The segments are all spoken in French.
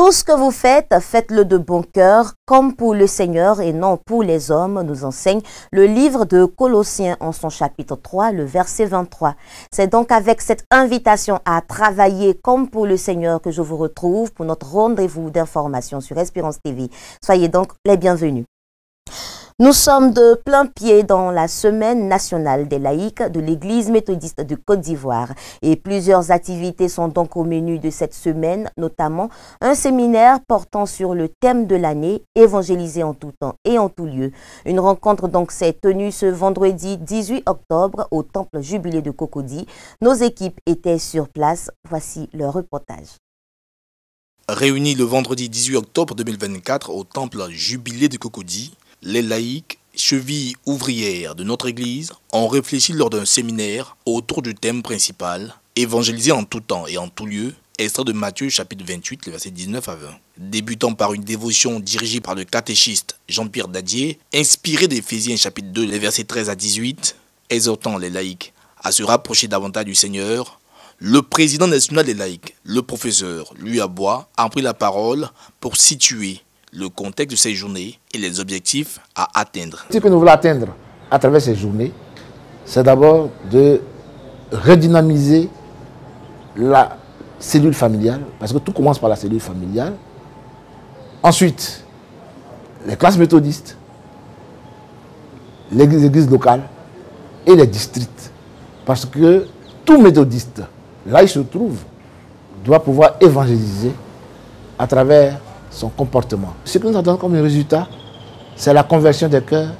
Tout ce que vous faites, faites-le de bon cœur, comme pour le Seigneur et non pour les hommes, nous enseigne le livre de Colossiens en son chapitre 3, le verset 23. C'est donc avec cette invitation à travailler comme pour le Seigneur que je vous retrouve pour notre rendez-vous d'information sur Espérance TV. Soyez donc les bienvenus. Nous sommes de plein pied dans la semaine nationale des laïcs de l'Église méthodiste de Côte d'Ivoire et plusieurs activités sont donc au menu de cette semaine, notamment un séminaire portant sur le thème de l'année, évangéliser en tout temps et en tout lieu. Une rencontre donc s'est tenue ce vendredi 18 octobre au temple Jubilé de Cocody. Nos équipes étaient sur place. Voici leur reportage. Réunis le vendredi 18 octobre 2024 au temple Jubilé de Cocody, les laïcs, chevilles ouvrières de notre Église, ont réfléchi lors d'un séminaire autour du thème principal « Évangéliser en tout temps et en tout lieu », extrait de Matthieu chapitre 28, les versets 19 à 20. Débutant par une dévotion dirigée par le catéchiste Jean-Pierre Dadier, inspiré d'Éphésiens chapitre 2, les versets 13 à 18, exhortant les laïcs à se rapprocher davantage du Seigneur, le président national des laïcs, le professeur Louis Abois, a pris la parole pour situer le contexte de ces journées et les objectifs à atteindre. Ce que nous voulons atteindre à travers ces journées, c'est d'abord de redynamiser la cellule familiale, parce que tout commence par la cellule familiale. Ensuite, les classes méthodistes, les églises locales et les districts. Parce que tout méthodiste, là il se trouve, doit pouvoir évangéliser à travers son comportement. Ce que nous attendons comme résultat, c'est la conversion des cœurs,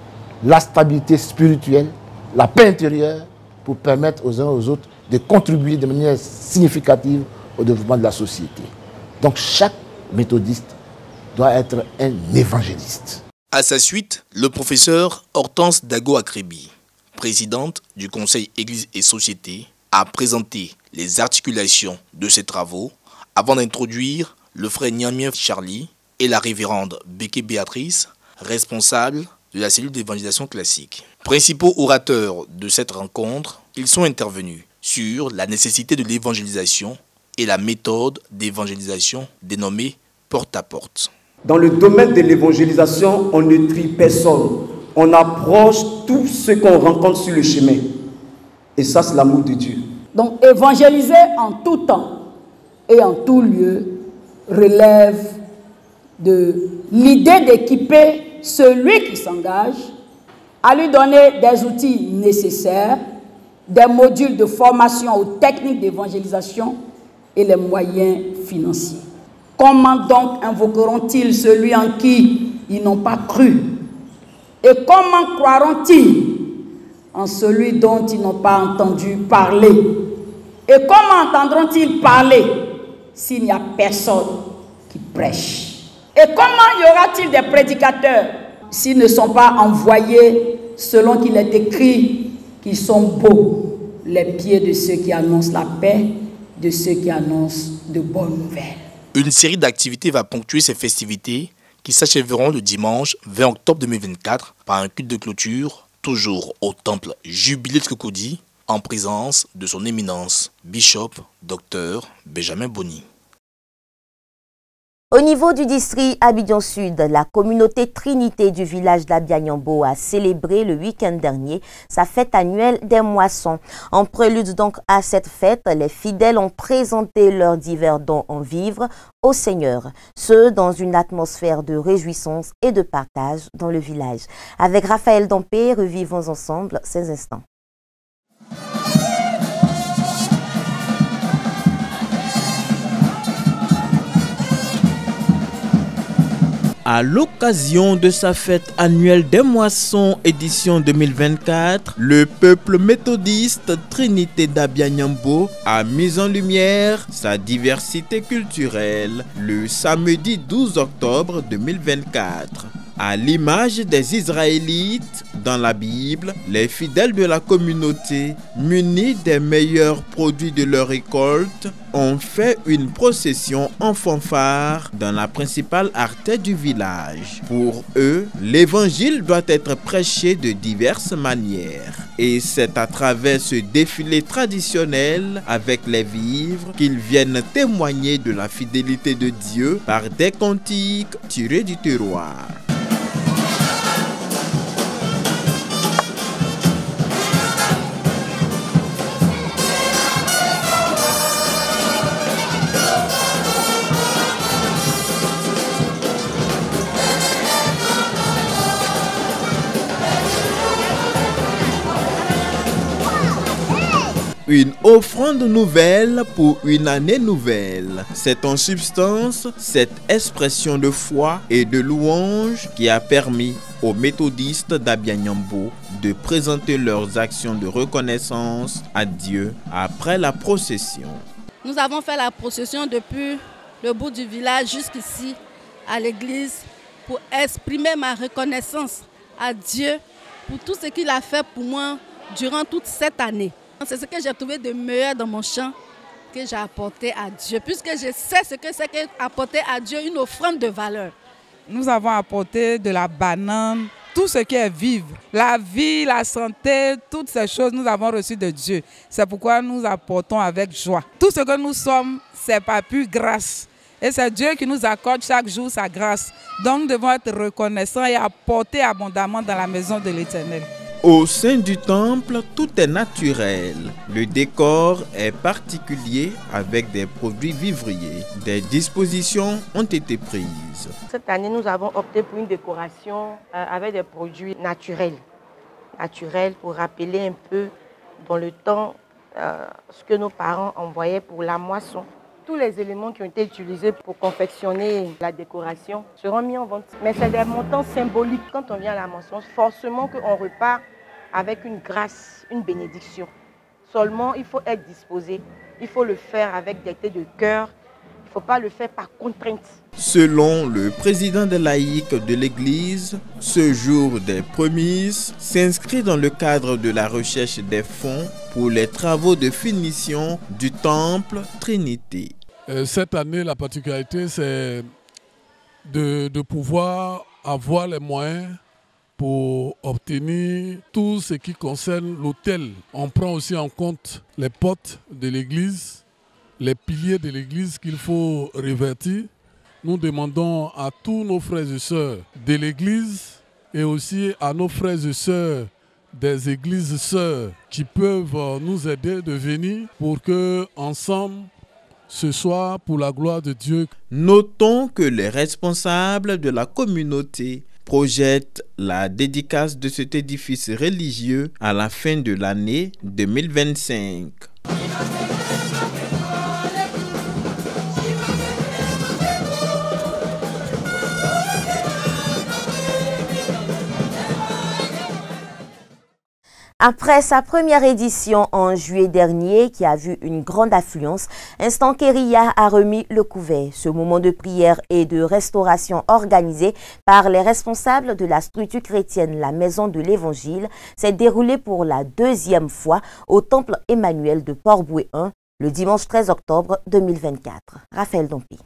la stabilité spirituelle, la paix intérieure pour permettre aux uns et aux autres de contribuer de manière significative au développement de la société. Donc chaque méthodiste doit être un évangéliste. À sa suite, le professeur Hortense Dago-Akrebi, présidente du Conseil Église et Société, a présenté les articulations de ses travaux avant d'introduire le frère Niamien Charlie et la révérende Béké Béatrice, responsable de la cellule d'évangélisation classique. Principaux orateurs de cette rencontre, ils sont intervenus sur la nécessité de l'évangélisation et la méthode d'évangélisation dénommée porte-à-porte. Dans le domaine de l'évangélisation, on ne trie personne. On approche tout ce qu'on rencontre sur le chemin. Et ça, c'est l'amour de Dieu. Donc, évangéliser en tout temps et en tout lieu relève de l'idée d'équiper celui qui s'engage à lui donner des outils nécessaires, des modules de formation aux techniques d'évangélisation et les moyens financiers. Comment donc invoqueront-ils celui en qui ils n'ont pas cru? Et comment croiront-ils en celui dont ils n'ont pas entendu parler? Et comment entendront-ils parler s'il n'y a personne qui prêche? Et comment y aura-t-il des prédicateurs s'ils ne sont pas envoyés selon qu'il est écrit qu'ils sont beaux, les pieds de ceux qui annoncent la paix, de ceux qui annoncent de bonnes nouvelles? Une série d'activités va ponctuer ces festivités qui s'achèveront le dimanche 20 octobre 2024 par un culte de clôture, toujours au temple Jubilé de Cocody, en présence de son éminence, Bishop Dr Benjamin Boni. Au niveau du district Abidjan Sud, la communauté Trinité du village d'Abianyambo a célébré le week-end dernier sa fête annuelle des moissons. En prélude donc à cette fête, les fidèles ont présenté leurs divers dons en vivres au Seigneur, ce dans une atmosphère de réjouissance et de partage dans le village. Avec Raphaël Dampé, revivons ensemble ces instants. À l'occasion de sa fête annuelle des moissons édition 2024, le peuple méthodiste Trinité d'Abianyambo a mis en lumière sa diversité culturelle le samedi 12 octobre 2024. À l'image des Israélites dans la Bible, les fidèles de la communauté, munis des meilleurs produits de leur récolte, ont fait une procession en fanfare dans la principale artère du village. Pour eux, l'évangile doit être prêché de diverses manières. Et c'est à travers ce défilé traditionnel avec les vivres qu'ils viennent témoigner de la fidélité de Dieu par des cantiques tirés du terroir. Une offrande nouvelle pour une année nouvelle. C'est en substance cette expression de foi et de louange qui a permis aux méthodistes d'Abianyambo de présenter leurs actions de reconnaissance à Dieu après la procession. Nous avons fait la procession depuis le bout du village jusqu'ici à l'église pour exprimer ma reconnaissance à Dieu pour tout ce qu'il a fait pour moi durant toute cette année. C'est ce que j'ai trouvé de meilleur dans mon chant que j'ai apporté à Dieu, puisque je sais ce que c'est qu'apporter à Dieu une offrande de valeur. Nous avons apporté de la banane, tout ce qui est vivre, la vie, la santé, toutes ces choses nous avons reçues de Dieu. C'est pourquoi nous apportons avec joie. Tout ce que nous sommes, c'est par pure grâce. Et c'est Dieu qui nous accorde chaque jour sa grâce. Donc nous devons être reconnaissants et apporter abondamment dans la maison de l'Éternel. Au sein du temple, tout est naturel. Le décor est particulier avec des produits vivriers. Des dispositions ont été prises. Cette année, nous avons opté pour une décoration avec des produits naturels. Naturels pour rappeler un peu dans le temps ce que nos parents envoyaient pour la moisson. Tous les éléments qui ont été utilisés pour confectionner la décoration seront mis en vente. Mais c'est des montants symboliques. Quand on vient à la moisson, forcément qu'on repart avec une grâce, une bénédiction. Seulement, il faut être disposé. Il faut le faire avec gaieté de cœur. Il ne faut pas le faire par contrainte. Selon le président des laïcs de l'Église, ce jour des prémices s'inscrit dans le cadre de la recherche des fonds pour les travaux de finition du temple Trinité. Cette année, la particularité, c'est de pouvoir avoir les moyens pour obtenir tout ce qui concerne l'autel. On prend aussi en compte les portes de l'église, les piliers de l'église qu'il faut revêtir. Nous demandons à tous nos frères et sœurs de l'église et aussi à nos frères et sœurs des églises sœurs qui peuvent nous aider de venir pour que ensemble ce soit pour la gloire de Dieu. Notons que les responsables de la communauté projettent la dédicace de cet édifice religieux à la fin de l'année 2025. Après sa première édition en juillet dernier, qui a vu une grande affluence, Instant Kéria a remis le couvert. Ce moment de prière et de restauration organisé par les responsables de la structure chrétienne La Maison de l'Évangile s'est déroulé pour la deuxième fois au temple Emmanuel de Port-Bouët 1 le dimanche 13 octobre 2024. Raphaël Dompi.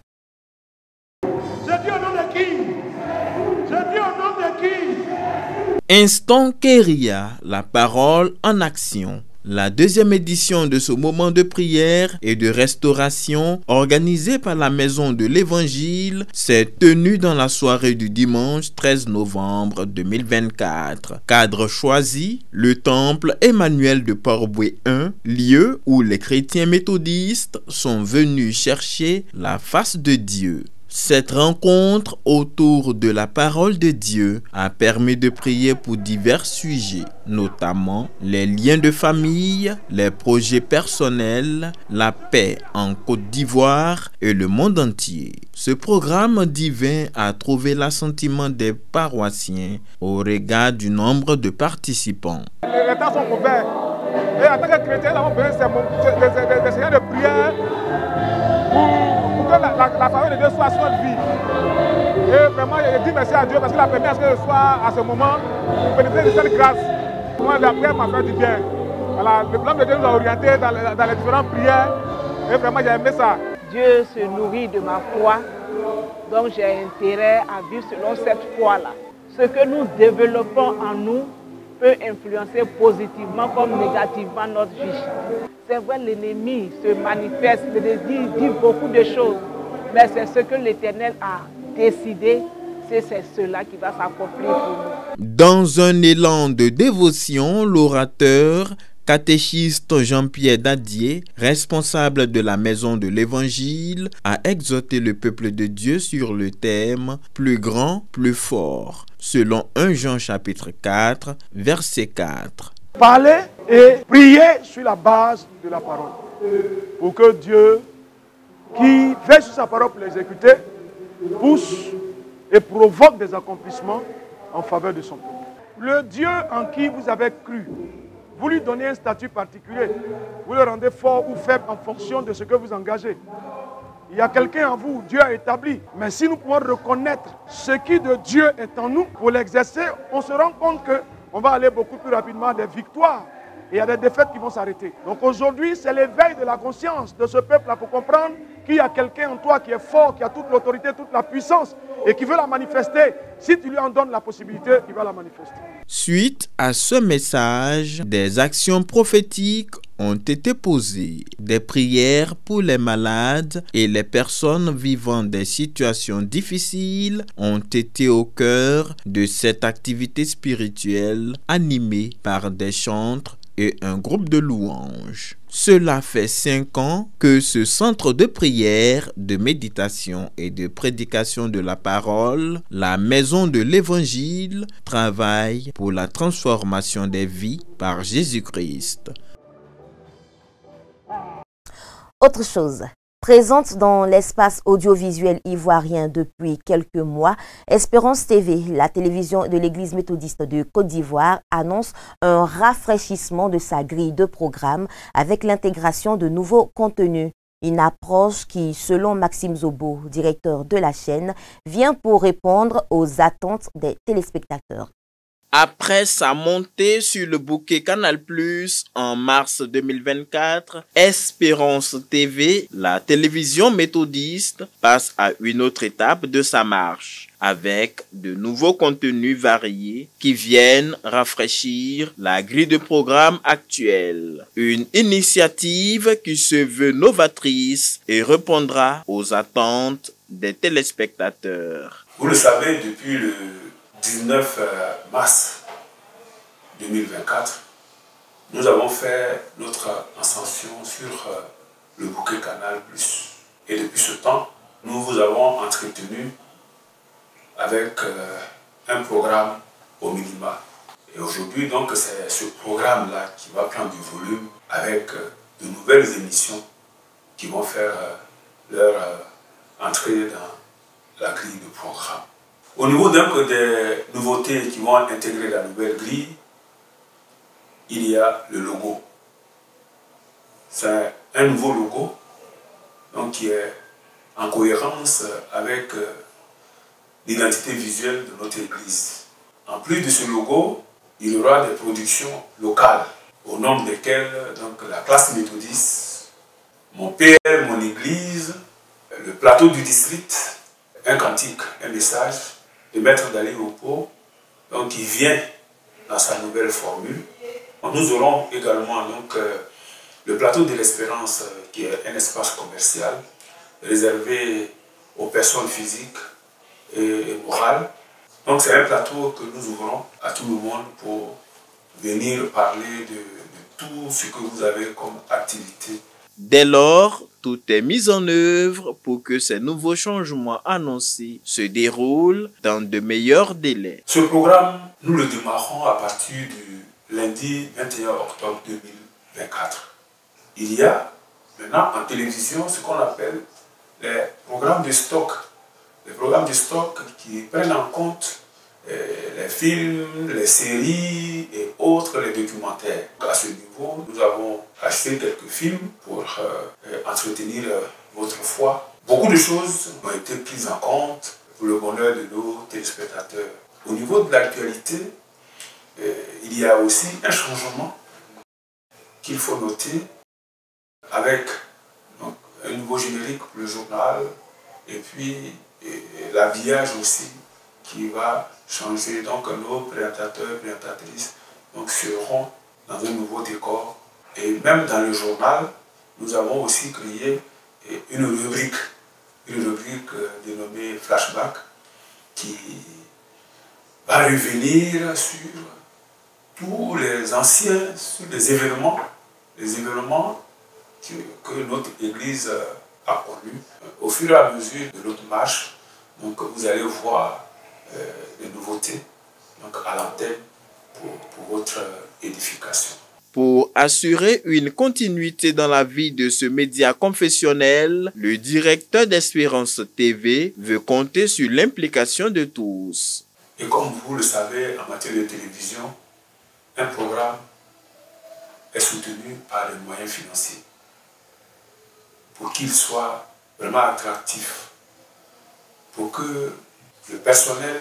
Instant Kéria, la parole en action. La deuxième édition de ce moment de prière et de restauration organisé par la Maison de l'Évangile s'est tenue dans la soirée du dimanche 13 novembre 2024. Cadre choisi, le temple Emmanuel de Port-Bouët 1, lieu où les chrétiens méthodistes sont venus chercher la face de Dieu. Cette rencontre autour de la parole de Dieu a permis de prier pour divers sujets, notamment les liens de famille, les projets personnels, la paix en Côte d'Ivoire et le monde entier. Ce programme divin a trouvé l'assentiment des paroissiens au regard du nombre de participants. Les temps sont couverts. Et en tant que chrétien, nous avons besoin des seigneurs de prière pour la faveur de Dieu soit sur notre vie. Et vraiment, je dis merci à Dieu parce qu'il a permis à ce que je sois à ce moment pour bénéficier de cette grâce. Moi, la prière m'a fait du bien. Voilà, le plan de Dieu nous a orientés dans les différentes prières. Et vraiment, j'ai aimé ça. Dieu se nourrit de ma foi, donc j'ai intérêt à vivre selon cette foi-là. Ce que nous développons en nous peut influencer positivement comme négativement notre vie. C'est vrai, l'ennemi se manifeste, il dit beaucoup de choses, mais c'est ce que l'Éternel a décidé, c'est cela qui va s'accomplir pour nous. Dans un élan de dévotion, l'orateur catéchiste Jean-Pierre Dadier, responsable de la Maison de l'Évangile, a exhorté le peuple de Dieu sur le thème « Plus grand, plus fort », selon 1 Jean chapitre 4, verset 4. Parler et prier sur la base de la parole, pour que Dieu, qui veille sur sa parole pour l'exécuter, pousse et provoque des accomplissements en faveur de son peuple. Le Dieu en qui vous avez cru, vous lui donnez un statut particulier. Vous le rendez fort ou faible en fonction de ce que vous engagez. Il y a quelqu'un en vous, Dieu a établi. Mais si nous pouvons reconnaître ce qui de Dieu est en nous, pour l'exercer, on se rend compte qu'on va aller beaucoup plus rapidement à des victoires. Et il y a des défaites qui vont s'arrêter. Donc aujourd'hui, c'est l'éveil de la conscience de ce peuple-là pour comprendre qu'il y a quelqu'un en toi qui est fort, qui a toute l'autorité, toute la puissance et qui veut la manifester. Si tu lui en donnes la possibilité, il va la manifester. Suite à ce message, des actions prophétiques ont été posées. Des prières pour les malades et les personnes vivant des situations difficiles ont été au cœur de cette activité spirituelle animée par des chantres et un groupe de louanges. Cela fait 5 ans que ce centre de prière, de méditation et de prédication de la parole, la Maison de l'Évangile, travaille pour la transformation des vies par Jésus-Christ. Autre chose. Présente dans l'espace audiovisuel ivoirien depuis quelques mois, Espérance TV, la télévision de l'Église méthodiste de Côte d'Ivoire, annonce un rafraîchissement de sa grille de programme avec l'intégration de nouveaux contenus. Une approche qui, selon Maxime Zobo, directeur de la chaîne, vient pour répondre aux attentes des téléspectateurs. Après sa montée sur le bouquet Canal+ en mars 2024, Espérance TV, la télévision méthodiste, passe à une autre étape de sa marche, avec de nouveaux contenus variés qui viennent rafraîchir la grille de programme actuelle. Une initiative qui se veut novatrice et répondra aux attentes des téléspectateurs. Vous le savez, depuis le 19 mars 2024, nous avons fait notre ascension sur le bouquet Canal+. Et depuis ce temps, nous vous avons entretenu avec un programme au minimum. Et aujourd'hui, donc, c'est ce programme-là qui va prendre du volume avec de nouvelles émissions qui vont faire leur entrée dans la grille de programme. Au niveau donc des nouveautés qui vont intégrer la nouvelle grille, il y a le logo. C'est un nouveau logo donc, qui est en cohérence avec l'identité visuelle de notre église. En plus de ce logo, il y aura des productions locales, au nombre desquelles donc, la classe méthodiste, mon père, mon église, le plateau du district, un cantique, un message, de Maître Dali Opo, donc qui vient dans sa nouvelle formule. Nous aurons également donc, le plateau de l'Espérance, qui est un espace commercial réservé aux personnes physiques et morales. Donc c'est un plateau que nous ouvrons à tout le monde pour venir parler de tout ce que vous avez comme activité. Dès lors, tout est mis en œuvre pour que ces nouveaux changements annoncés se déroulent dans de meilleurs délais. Ce programme, nous le démarrons à partir du lundi 21 octobre 2024. Il y a maintenant en télévision ce qu'on appelle les programmes de stock. Les programmes de stock qui prennent en compte les films, les séries et autres, les documentaires. À ce niveau, nous avons acheté quelques films pour entretenir votre foi. Beaucoup de choses ont été prises en compte pour le bonheur de nos téléspectateurs. Au niveau de l'actualité, il y a aussi un changement qu'il faut noter avec donc, un nouveau générique pour le journal et puis l'habillage aussi qui va changer. Donc nos présentateurs, présentatrices donc, seront dans un nouveau décor. Et même dans le journal, nous avons aussi créé une rubrique dénommée Flashback qui va revenir sur tous les anciens, sur les événements que notre Église a connus. Au fur et à mesure de notre marche, donc, vous allez voir des nouveautés donc, à l'antenne pour votre édification. Pour assurer une continuité dans la vie de ce média confessionnel, le directeur d'Espérance TV veut compter sur l'implication de tous. Et comme vous le savez, en matière de télévision, un programme est soutenu par des moyens financiers pour qu'il soit vraiment attractif, pour que le personnel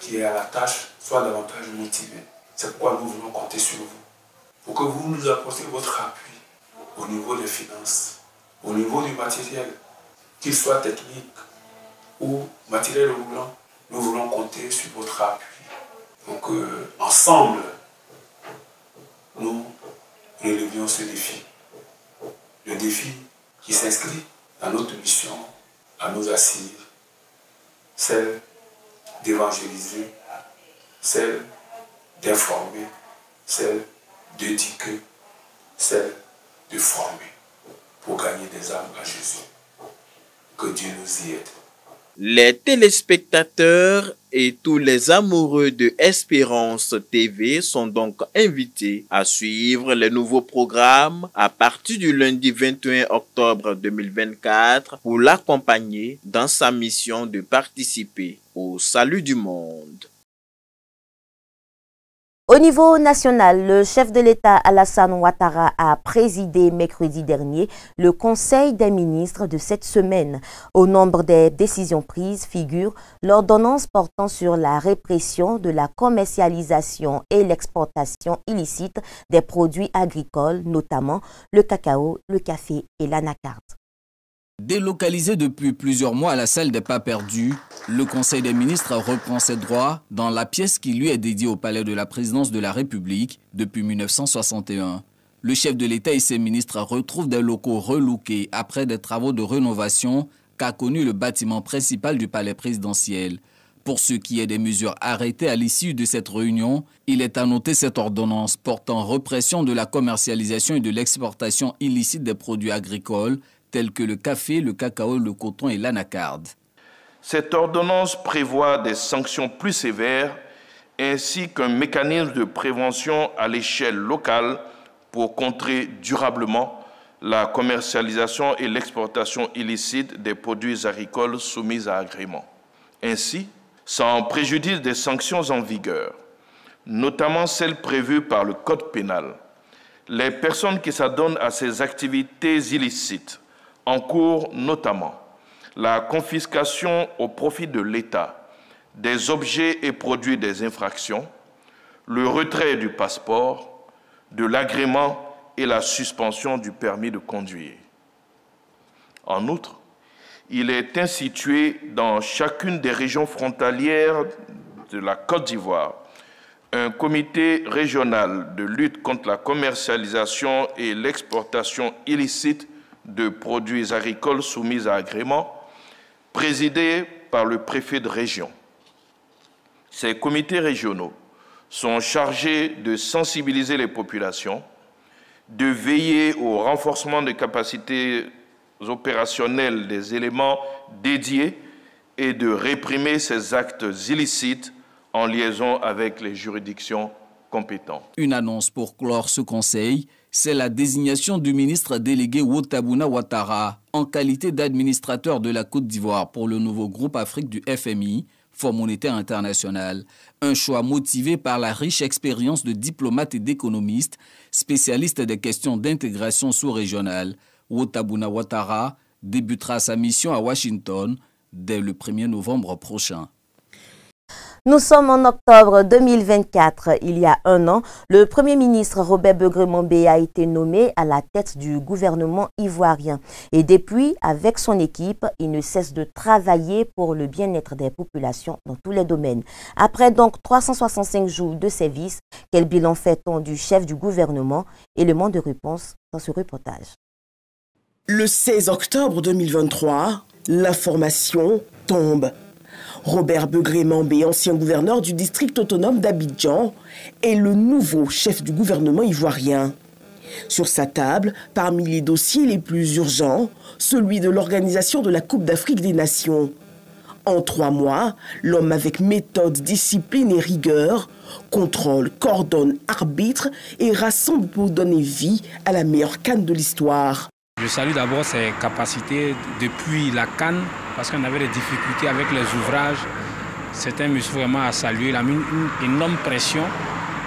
qui est à la tâche soit davantage motivé. C'est pourquoi nous voulons compter sur vous, pour que vous nous apportiez votre appui au niveau des finances, au niveau du matériel, qu'il soit technique ou matériel roulant. Nous voulons compter sur votre appui pour que, ensemble, nous relevions ce défi. Le défi qui s'inscrit dans notre mission à nous assises, celle d'évangéliser, celle d'informer, celle d'éduquer, celle de former pour gagner des âmes à Jésus. Que Dieu nous y aide. Les téléspectateurs et tous les amoureux de Espérance TV sont donc invités à suivre les nouveaux programmes à partir du lundi 21 octobre 2024 pour l'accompagner dans sa mission de participer au salut du monde. Au niveau national, le chef de l'État Alassane Ouattara a présidé mercredi dernier le Conseil des ministres de cette semaine. Au nombre des décisions prises figure l'ordonnance portant sur la répression de la commercialisation et l'exportation illicite des produits agricoles, notamment le cacao, le café et l'anacarde. Délocalisé depuis plusieurs mois à la salle des pas perdus, le Conseil des ministres reprend ses droits dans la pièce qui lui est dédiée au palais de la présidence de la République depuis 1961. Le chef de l'État et ses ministres retrouvent des locaux relookés après des travaux de rénovation qu'a connu le bâtiment principal du palais présidentiel. Pour ce qui est des mesures arrêtées à l'issue de cette réunion, il est à noter cette ordonnance portant répression de la commercialisation et de l'exportation illicite des produits agricoles tels que le café, le cacao, le coton et l'anacarde. Cette ordonnance prévoit des sanctions plus sévères ainsi qu'un mécanisme de prévention à l'échelle locale pour contrer durablement la commercialisation et l'exportation illicite des produits agricoles soumis à agrément. Ainsi, sans préjudice des sanctions en vigueur, notamment celles prévues par le Code pénal, les personnes qui s'adonnent à ces activités illicites encourent notamment la confiscation au profit de l'État des objets et produits des infractions, le retrait du passeport, de l'agrément et la suspension du permis de conduire. En outre, il est institué dans chacune des régions frontalières de la Côte d'Ivoire un comité régional de lutte contre la commercialisation et l'exportation illicite de produits agricoles soumis à agrément, présidé par le préfet de région. Ces comités régionaux sont chargés de sensibiliser les populations, de veiller au renforcement des capacités opérationnelles des éléments dédiés et de réprimer ces actes illicites en liaison avec les juridictions compétentes. Une annonce pour clore ce conseil, c'est la désignation du ministre délégué Wotabouna Ouattara en qualité d'administrateur de la Côte d'Ivoire pour le nouveau groupe Afrique du FMI, Fonds monétaire international. Un choix motivé par la riche expérience de diplomates et d'économistes, spécialistes des questions d'intégration sous-régionale. Wotabouna Ouattara débutera sa mission à Washington dès le 1er novembre prochain. Nous sommes en octobre 2024. Il y a un an, le Premier ministre Robert Begré-Mambé a été nommé à la tête du gouvernement ivoirien. Et depuis, avec son équipe, il ne cesse de travailler pour le bien-être des populations dans tous les domaines. Après donc 365 jours de service, quel bilan fait-on du chef du gouvernement? Élément de réponse dans ce reportage. Le 16 octobre 2023, l'information tombe. Robert Begré-Mambé, ancien gouverneur du district autonome d'Abidjan, est le nouveau chef du gouvernement ivoirien. Sur sa table, parmi les dossiers les plus urgents, celui de l'organisation de la Coupe d'Afrique des Nations. En 3 mois, l'homme avec méthode, discipline et rigueur contrôle, coordonne, arbitre et rassemble pour donner vie à la meilleure CAN de l'histoire. Je salue d'abord ses capacités depuis la CAN, parce qu'on avait des difficultés avec les ouvrages. C'est un monsieur vraiment à saluer. Il a mis une énorme pression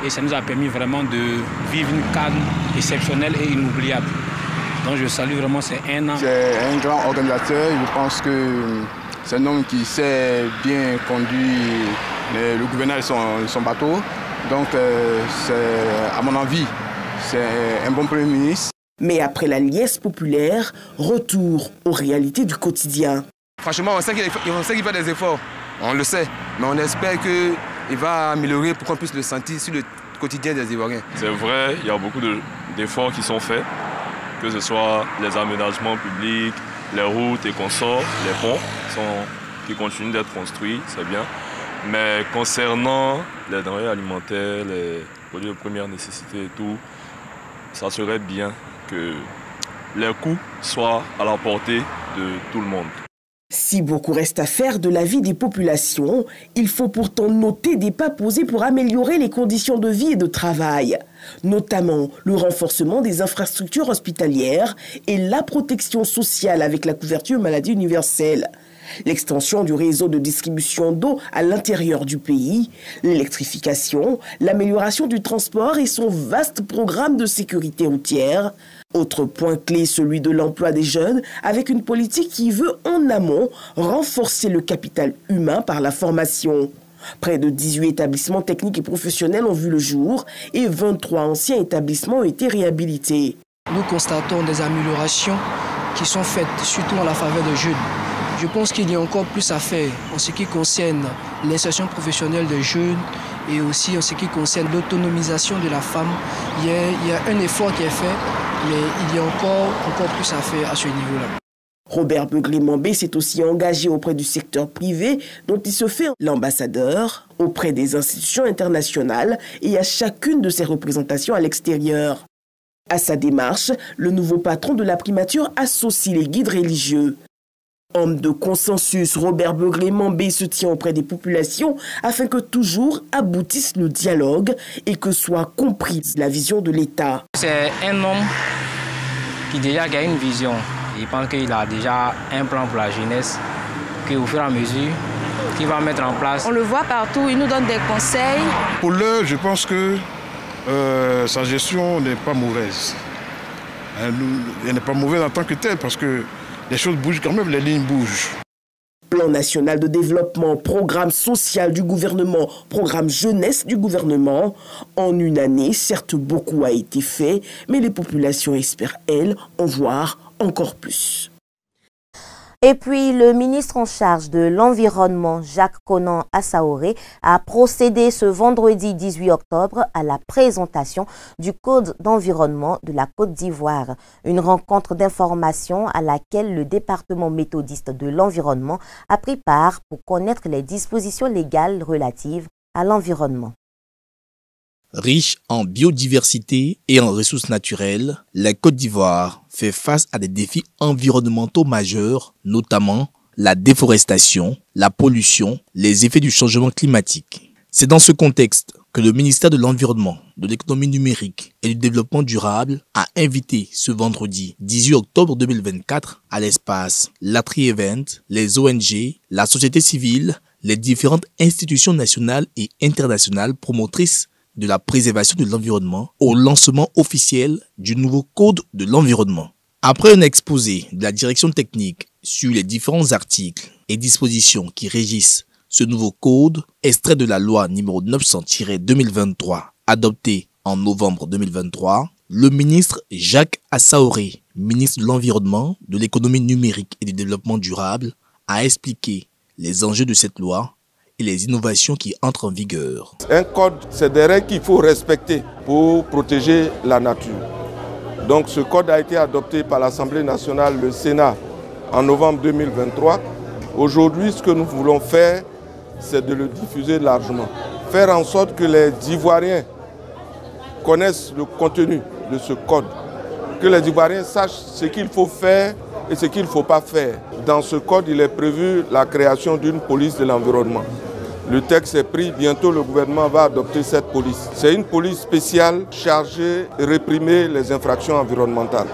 et ça nous a permis vraiment de vivre une CAN exceptionnelle et inoubliable. Donc je salue vraiment ces 1 an. C'est un grand organisateur. Je pense que c'est un homme qui sait bien conduire le gouvernement et son bateau. Donc à mon avis, c'est un bon Premier ministre. Mais après la liesse populaire, retour aux réalités du quotidien. Franchement, on sait qu'il fait des efforts, on le sait, mais on espère qu'il va améliorer pour qu'on puisse le sentir sur le quotidien des Ivoiriens. C'est vrai, il y a beaucoup d'efforts qui sont faits, que ce soit les aménagements publics, les routes et consorts, les ponts qui continuent d'être construits, c'est bien. Mais concernant les denrées alimentaires, les produits de première nécessité et tout, ça serait bien que les coûts soient à la portée de tout le monde. Si beaucoup reste à faire de la vie des populations, il faut pourtant noter des pas posés pour améliorer les conditions de vie et de travail, notamment le renforcement des infrastructures hospitalières et la protection sociale avec la couverture maladie universelle, l'extension du réseau de distribution d'eau à l'intérieur du pays, l'électrification, l'amélioration du transport et son vaste programme de sécurité routière. Autre point clé, celui de l'emploi des jeunes, avec une politique qui veut en amont renforcer le capital humain par la formation. Près de 18 établissements techniques et professionnels ont vu le jour et 23 anciens établissements ont été réhabilités. Nous constatons des améliorations qui sont faites, surtout en la faveur des jeunes. Je pense qu'il y a encore plus à faire en ce qui concerne l'insertion professionnelle des jeunes et aussi en ce qui concerne l'autonomisation de la femme. Il y a un effort qui est fait, mais il y a encore plus à faire à ce niveau-là. Robert Begré-Mambé s'est aussi engagé auprès du secteur privé, dont il se fait l'ambassadeur, auprès des institutions internationales et à chacune de ses représentations à l'extérieur. À sa démarche, le nouveau patron de la primature associe les guides religieux. Homme de consensus, Robert Begré-Mambé se tient auprès des populations afin que toujours aboutisse le dialogue et que soit comprise la vision de l'État. C'est un homme qui déjà a une vision. Je pense qu'il a déjà un plan pour la jeunesse, qu'au fur et à mesure, qu'il va mettre en place. On le voit partout, il nous donne des conseils. Pour l'heure, je pense que sa gestion n'est pas mauvaise. Elle n'est pas mauvaise en tant que telle parce que les choses bougent quand même, les lignes bougent. Plan national de développement, programme social du gouvernement, programme jeunesse du gouvernement. En une année, certes, beaucoup a été fait, mais les populations espèrent, elles, en voir encore plus. Et puis, le ministre en charge de l'Environnement, Jacques Konan Assaoré, a procédé ce vendredi 18 octobre à la présentation du Code d'environnement de la Côte d'Ivoire. Une rencontre d'information à laquelle le département méthodiste de l'environnement a pris part pour connaître les dispositions légales relatives à l'environnement. Riche en biodiversité et en ressources naturelles, la Côte d'Ivoire fait face à des défis environnementaux majeurs, notamment la déforestation, la pollution, les effets du changement climatique. C'est dans ce contexte que le ministère de l'Environnement, de l'Économie numérique et du Développement durable a invité ce vendredi 18 octobre 2024 à l'espace l'Atri Event, les ONG, la société civile, les différentes institutions nationales et internationales promotrices de la préservation de l'environnement au lancement officiel du nouveau Code de l'environnement. Après un exposé de la direction technique sur les différents articles et dispositions qui régissent ce nouveau code, extrait de la loi numéro 900-2023, adoptée en novembre 2023, le ministre Jacques Assaoré, ministre de l'Environnement, de l'Économie numérique et du Développement durable, a expliqué les enjeux de cette loi et les innovations qui entrent en vigueur. Un code, c'est des règles qu'il faut respecter pour protéger la nature. Donc ce code a été adopté par l'Assemblée nationale, le Sénat, en novembre 2023. Aujourd'hui, ce que nous voulons faire, c'est de le diffuser largement. Faire en sorte que les Ivoiriens connaissent le contenu de ce code. Que les Ivoiriens sachent ce qu'il faut faire et ce qu'il ne faut pas faire. Dans ce code, il est prévu la création d'une police de l'environnement. Le texte est pris, bientôt le gouvernement va adopter cette police. C'est une police spéciale chargée de réprimer les infractions environnementales.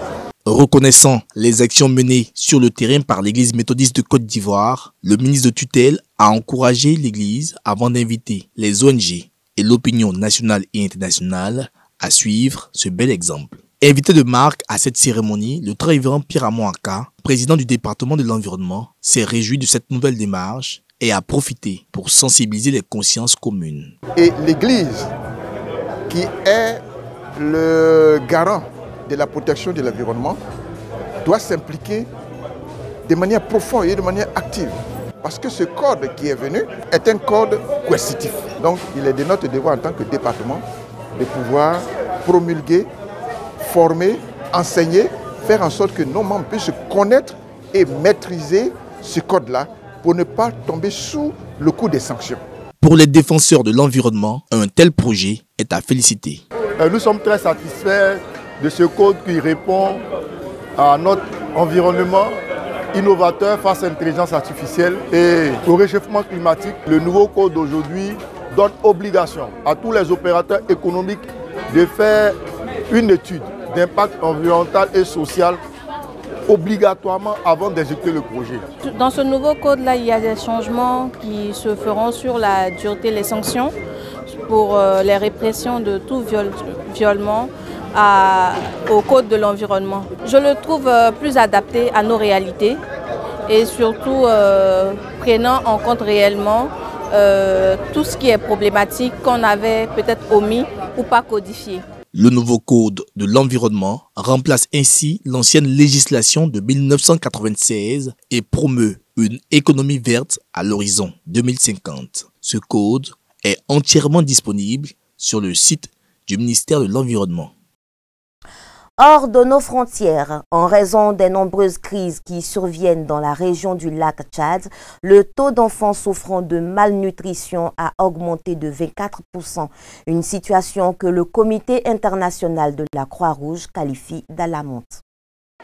Reconnaissant les actions menées sur le terrain par l'Église méthodiste de Côte d'Ivoire, le ministre de tutelle a encouragé l'Église avant d'inviter les ONG et l'opinion nationale et internationale à suivre ce bel exemple. Invité de marque à cette cérémonie, le très révérend Pierre Amoaka, président du département de l'environnement, s'est réjoui de cette nouvelle démarche et a profité pour sensibiliser les consciences communes. Et l'Église, qui est le garant de la protection de l'environnement, doit s'impliquer de manière profonde et de manière active. Parce que ce code qui est venu est un code coercitif. Donc il est de notre devoir en tant que département de pouvoir promulguer, former, enseigner, faire en sorte que nos membres puissent connaître et maîtriser ce code-là pour ne pas tomber sous le coup des sanctions. Pour les défenseurs de l'environnement, un tel projet est à féliciter. Nous sommes très satisfaits de ce code qui répond à notre environnement innovateur face à l'intelligence artificielle et au réchauffement climatique. Le nouveau code d'aujourd'hui donne obligation à tous les opérateurs économiques de faire une étude d'impact environnemental et social obligatoirement avant d'exécuter le projet. Dans ce nouveau code-là, il y a des changements qui se feront sur la dureté des sanctions pour les répressions de tout violement au code de l'environnement. Je le trouve plus adapté à nos réalités et surtout prenant en compte réellement tout ce qui est problématique qu'on avait peut-être omis ou pas codifié. Le nouveau code de l'environnement remplace ainsi l'ancienne législation de 1996 et promeut une économie verte à l'horizon 2050. Ce code est entièrement disponible sur le site du ministère de l'Environnement. Hors de nos frontières, en raison des nombreuses crises qui surviennent dans la région du lac Tchad, le taux d'enfants souffrant de malnutrition a augmenté de 24%, une situation que le Comité international de la Croix-Rouge qualifie d'alarmante.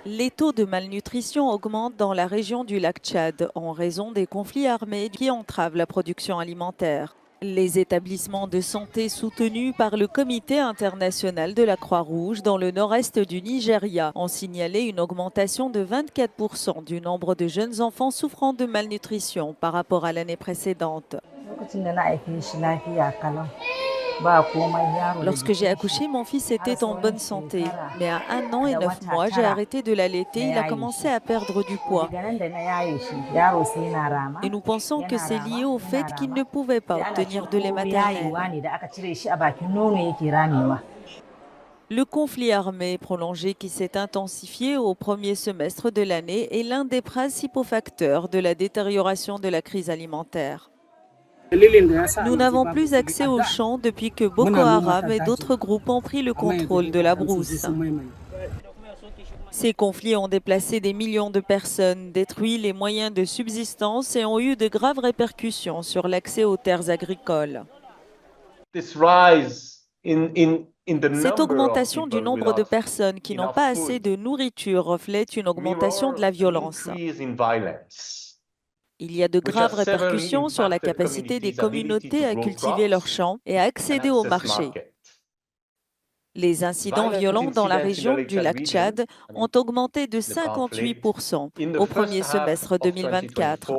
Les taux de malnutrition augmentent dans la région du lac Tchad en raison des conflits armés qui entravent la production alimentaire. Les établissements de santé soutenus par le Comité international de la Croix-Rouge dans le nord-est du Nigeria ont signalé une augmentation de 24% du nombre de jeunes enfants souffrant de malnutrition par rapport à l'année précédente. Lorsque j'ai accouché, mon fils était en bonne santé. Mais à 1 an et 9 mois, j'ai arrêté de l'allaiter. Il a commencé à perdre du poids. Et nous pensons que c'est lié au fait qu'il ne pouvait pas obtenir de lait maternel. Le conflit armé prolongé qui s'est intensifié au premier semestre de l'année est l'un des principaux facteurs de la détérioration de la crise alimentaire. Nous n'avons plus accès aux champs depuis que Boko Haram et d'autres groupes ont pris le contrôle de la brousse. Ces conflits ont déplacé des millions de personnes, détruit les moyens de subsistance et ont eu de graves répercussions sur l'accès aux terres agricoles. Cette augmentation du nombre de personnes qui n'ont pas assez de nourriture reflète une augmentation de la violence. Il y a de graves répercussions sur la capacité des communautés à cultiver leurs champs et à accéder au marché. Les incidents violents dans la région du lac Tchad ont augmenté de 58% au premier semestre 2024.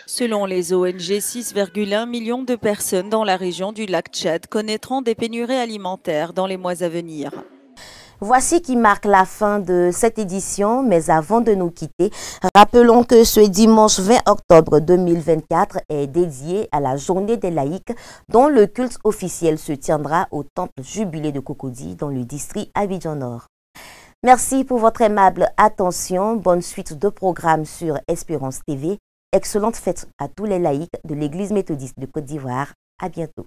Selon les ONG, 6,1 millions de personnes dans la région du lac Tchad connaîtront des pénuries alimentaires dans les mois à venir. Voici qui marque la fin de cette édition, mais avant de nous quitter, rappelons que ce dimanche 20 octobre 2024 est dédié à la journée des laïcs dont le culte officiel se tiendra au temple Jubilé de Cocody dans le district Abidjan Nord. Merci pour votre aimable attention. Bonne suite de programmes sur Espérance TV. Excellente fête à tous les laïcs de l'Église méthodiste de Côte d'Ivoire. À bientôt.